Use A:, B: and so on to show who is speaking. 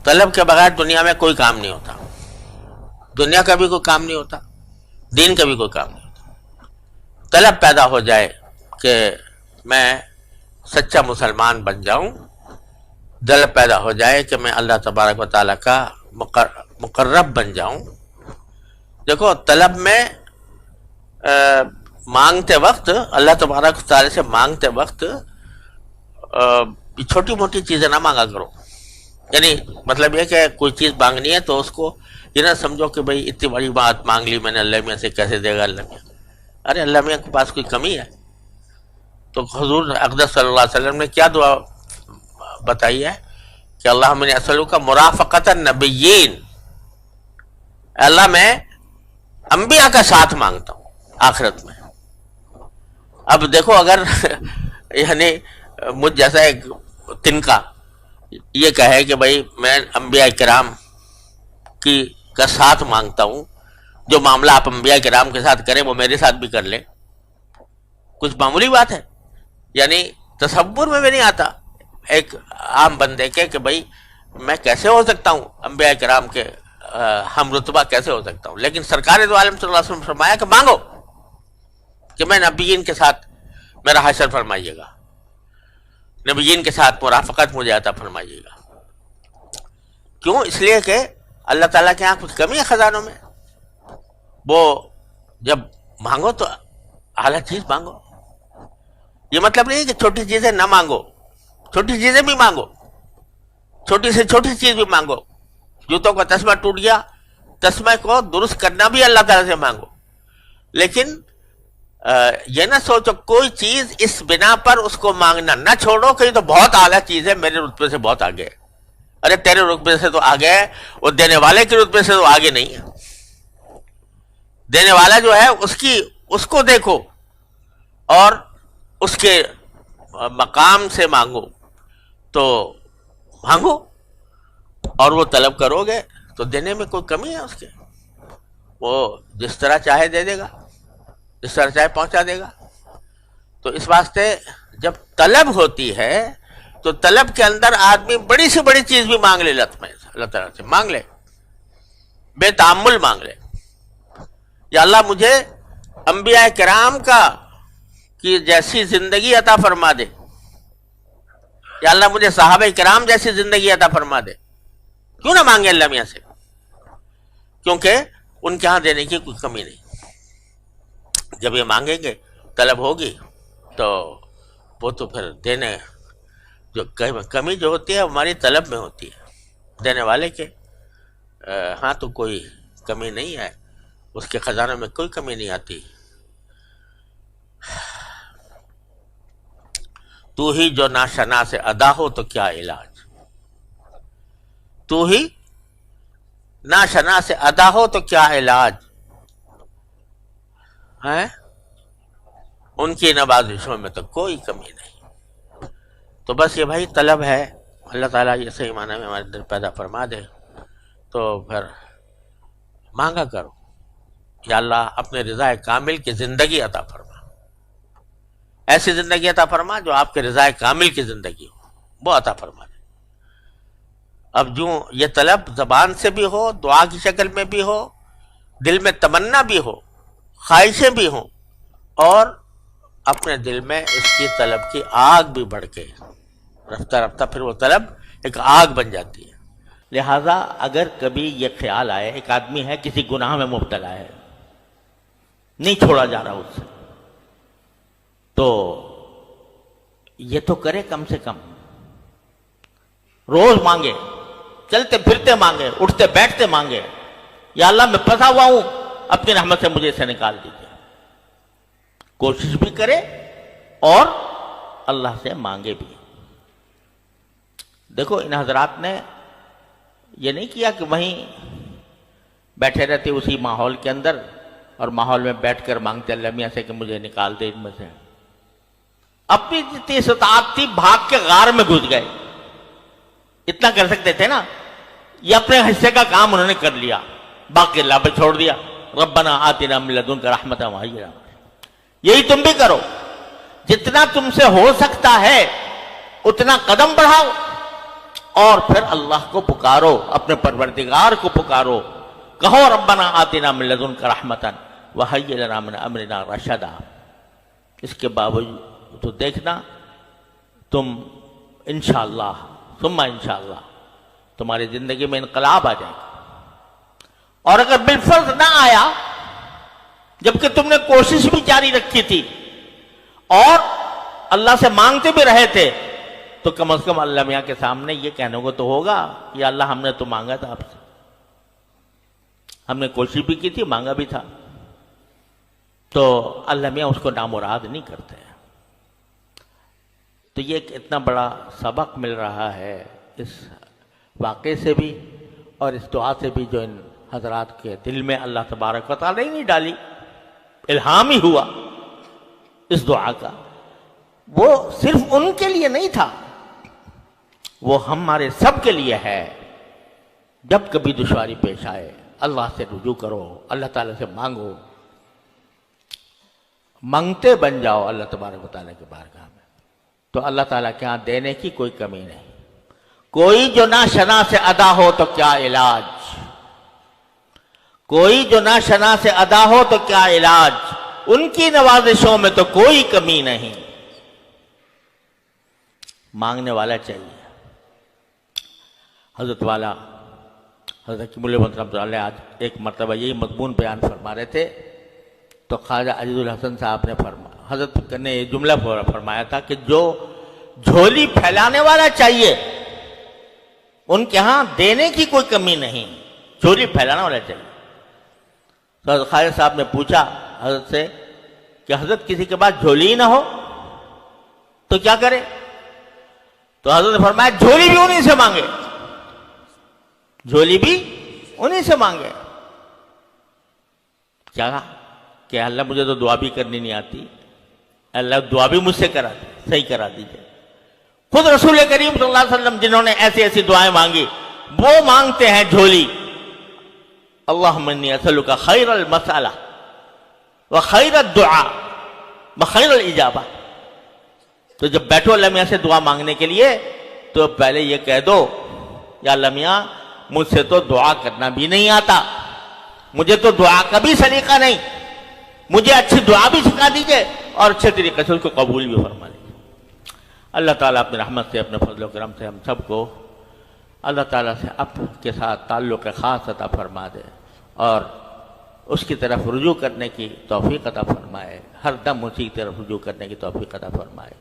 A: طلب کے بغیر دنیا میں کوئی کام نہیں ہوتا، دنیا کا بھی کوئی کام نہیں ہوتا، دین کا بھی کوئی کام نہیں ہوتا۔ طلب پیدا ہو جائے کہ میں سچا مسلمان بن جاؤں، طلب پیدا ہو جائے کہ میں اللہ تبارک و تعالیٰ کا مقرب بن جاؤں۔ دیکھو طلب میں مانگتے وقت، اللہ تبارک و تعالیٰ سے مانگتے وقت چھوٹی موٹی چیزیں نہ مانگا کرو۔ یعنی مطلب یہ کہ کوئی چیز مانگنی ہے تو اس کو یہ نہ سمجھو کہ بھئی اتنی بڑی بات مانگ لی میں نے، اللہ میاں سے کیسے دے گا اللہ میاں؟ ارے اللہ میاں کے پاس کوئی کمی ہے؟ تو حضور اقدس صلی اللہ علیہ وسلم نے کیا دعا بتائی ہے کہ اللہم انی اسألک مرافقۃ النبیین، اللہ میں انبیاء کا ساتھ مانگتا ہوں آخرت میں۔ اب دیکھو اگر یعنی مجھ جیسا ایک تنکا یہ کہے کہ بھائی میں انبیاء کرام کا ساتھ مانگتا ہوں، جو معاملہ آپ انبیاء کرام کے ساتھ کریں وہ میرے ساتھ بھی کر لیں، کچھ معمولی بات ہے؟ یعنی تصور میں بھی نہیں آتا ایک عام بندے کے کہ بھائی میں کیسے ہو سکتا ہوں انبیاء کرام کے ہم رتبہ کیسے ہو سکتا ہوں؟ لیکن سرکار دو عالم صلی اللہ علیہ وسلم نے فرمایا کہ مانگو کہ میں نبیین کے ساتھ میرا حشر فرمائیے گا، نبیین کے ساتھ مرافقت مجھے عطا فرمائیے گا۔ کیوں؟ اس لیے کہ اللہ تعالیٰ کے یہاں کچھ کمی ہے خزانوں میں، وہ جب مانگو تو اعلیٰ چیز مانگو۔ یہ مطلب نہیں کہ چھوٹی چیزیں نہ مانگو، چھوٹی چیزیں بھی مانگو، چھوٹی سے چھوٹی چیز بھی مانگو۔ جوتوں کا تسمہ ٹوٹ گیا، تسمہ کو درست کرنا بھی اللہ تعالیٰ سے مانگو، لیکن یہ نہ سوچو کوئی چیز اس بنا پر اس کو مانگنا نہ چھوڑو کہ یہ تو بہت اعلیٰ چیز ہے، میرے رتبے سے بہت آگے ہے۔ ارے تیرے رتبے سے تو آگے ہے، وہ دینے والے کے رتبے سے تو آگے نہیں ہے۔ دینے والا جو ہے اس کو دیکھو اور اس کے مقام سے مانگو، تو مانگو اور وہ طلب کرو گے تو دینے میں کوئی کمی ہے اس کے؟ وہ جس طرح چاہے دے دے گا، جس طرح چاہے پہنچا دے گا۔ تو اس واسطے جب طلب ہوتی ہے تو طلب کے اندر آدمی بڑی سے بڑی چیز بھی مانگ لے، اللہ تعالیٰ سے مانگ لے، بے تعمل مانگ لے، یا اللہ مجھے انبیاء کرام کی جیسی زندگی عطا فرما دے، یا اللہ مجھے صحابہ کرام جیسی زندگی عطا فرما دے۔ کیوں نہ مانگے اللہ میاں سے؟ کیونکہ ان کے ہاں دینے کی کوئی کمی نہیں۔ جب یہ مانگیں گے، طلب ہوگی، تو وہ تو پھر دینے جو کمی جو ہوتی ہے ہماری طلب میں ہوتی ہے، دینے والے کے ہاں تو کوئی کمی نہیں ہے، اس کے خزانوں میں کوئی کمی نہیں آتی۔ تو ہی جو ناشنا سے ادا ہو تو کیا علاج، تو ہی ناشنا سے ادا ہو تو کیا علاج ہے، ان کی نوازشوں میں تو کوئی کمی نہیں۔ تو بس یہ بھائی طلب ہے، اللہ تعالیٰ یہ صحیح معنی میں ہمارے دل پیدا فرما دے تو پھر مانگا کرو، یا اللہ اپنے رضا کامل کی زندگی عطا فرما، ایسی زندگی عطا فرما جو آپ کے رضا کامل کی زندگی ہو، وہ عطا فرما دے۔ اب جو یہ طلب زبان سے بھی ہو، دعا کی شکل میں بھی ہو، دل میں تمنا بھی ہو، خواہشیں بھی ہوں، اور اپنے دل میں اس کی طلب کی آگ بھی بڑھ کے رفتہ رفتہ پھر وہ طلب ایک آگ بن جاتی ہے۔ لہذا اگر کبھی یہ خیال آئے ایک آدمی ہے کسی گناہ میں مبتلا ہے، نہیں چھوڑا جا رہا اس سے، تو یہ تو کرے کم سے کم روز مانگے، چلتے پھرتے مانگے، اٹھتے بیٹھتے مانگے، یا اللہ میں پھنسا ہوا ہوں، اپنی رحمت سے مجھے اسے نکال دیجیے۔ کوشش بھی کرے اور اللہ سے مانگے بھی۔ دیکھو ان حضرات نے یہ نہیں کیا کہ وہیں بیٹھے رہتے اسی ماحول کے اندر اور ماحول میں بیٹھ کر مانگتے اللہ میاں سے کہ مجھے نکال دے ان میں سے۔ اپنی جتنی استطاعت تھی بھاگ کے غار میں گھس گئے، اتنا کر سکتے تھے نا، یہ اپنے حصے کا کام انہوں نے کر لیا، باقی اللہ پہ چھوڑ دیا۔ ربنا آتنا من لدنک رحمۃ وہی رحمۃ۔ یہی تم بھی کرو، جتنا تم سے ہو سکتا ہے اتنا قدم بڑھاؤ
B: اور پھر اللہ کو پکارو، اپنے پروردگار کو پکارو، کہو ربنا آتنا من لدنک رحمتا وہیئ لنا من امرنا رشدا۔ اس کے باوجود تو دیکھنا تم انشاءاللہ ثم انشاءاللہ تمہاری زندگی میں انقلاب آ جائے گا۔ اور اگر بالفرض نہ آیا، جبکہ تم نے کوشش بھی جاری رکھی تھی اور اللہ سے مانگتے بھی رہے تھے، تو کم از کم اللہ میاں کے سامنے یہ کہنے کو تو ہوگا کہ اللہ ہم نے تو مانگا تھا آپ سے، ہم نے کوشش بھی کی تھی، مانگا بھی تھا۔ تو اللہ میاں اس کو نامراد نہیں کرتے۔ تو یہ ایک اتنا بڑا سبق مل رہا ہے اس واقعے سے بھی اور اس دعا سے بھی، جو ان حضرات کے دل میں اللہ تبارک و تعالیٰ نے نہیں ڈالی، الہام ہی ہوا اس دعا کا۔ وہ صرف ان کے لیے نہیں تھا، وہ ہمارے سب کے لیے ہے۔ جب کبھی دشواری پیش آئے، اللہ سے رجوع کرو، اللہ تعالیٰ سے مانگو، مانگتے بن جاؤ اللہ تبارک و تعالیٰ کے بارگاہ میں، تو اللہ تعالیٰ کے ہاں دینے کی کوئی کمی نہیں۔ کوئی جو نہ شنا سے ادا ہو تو کیا علاج، کوئی جو نہ شنا سے ادا ہو تو کیا علاج، ان کی نوازشوں میں تو کوئی کمی نہیں۔ مانگنے والا چاہیے۔ حضرت والا حضرت کی مولوی رحمۃ اللہ علیہ آج ایک مرتبہ یہی مضمون بیان فرما رہے تھے، تو خواجہ عزیز الحسن صاحب نے حضرت نے یہ جملہ فرمایا تھا کہ جو جھولی پھیلانے والا چاہیے، ان کے ہاں دینے کی کوئی کمی نہیں، جھولی پھیلانے والا چاہیے۔ تو حضرت خواجہ صاحب نے پوچھا حضرت سے کہ حضرت کسی کے پاس جھولی نہ ہو تو کیا کرے؟ تو حضرت نے فرمایا جھولی بھی انہیں سے مانگے، جھولی بھی انہیں سے مانگے۔ کیا کہ اللہ مجھے تو دعا بھی کرنی نہیں آتی، اللہ دعا بھی مجھ سے کرا دی، صحیح کرا دیجئے۔ خود رسول کریم صلی اللہ علیہ وسلم جنہوں نے ایسی ایسی دعائیں مانگی، وہ مانگتے ہیں جھولی۔ اللہم انی اسألک خیر المسألہ وخیر الدعاء وخیر الاجابہ۔ تو جب بیٹھو اللہ میاں سے دعا مانگنے کے لیے، تو پہلے یہ کہہ دو یا اللہ میاں مجھ سے تو دعا کرنا بھی نہیں آتا، مجھے تو دعا کا بھی سلیقہ نہیں، مجھے اچھی دعا بھی سکھا دیجئے اور اچھے طریقے سے اس کو قبول بھی فرما لیجیے۔ اللہ تعالیٰ اپنی رحمت سے، اپنے فضل و کرم سے ہم سب کو اللہ تعالیٰ سے اپنے کے ساتھ تعلق خاص عطا فرما دے اور اس کی طرف رجوع کرنے کی توفیق عطا فرمائے، ہر دم اسی کی طرف رجوع کرنے کی توفیق عطا فرمائے۔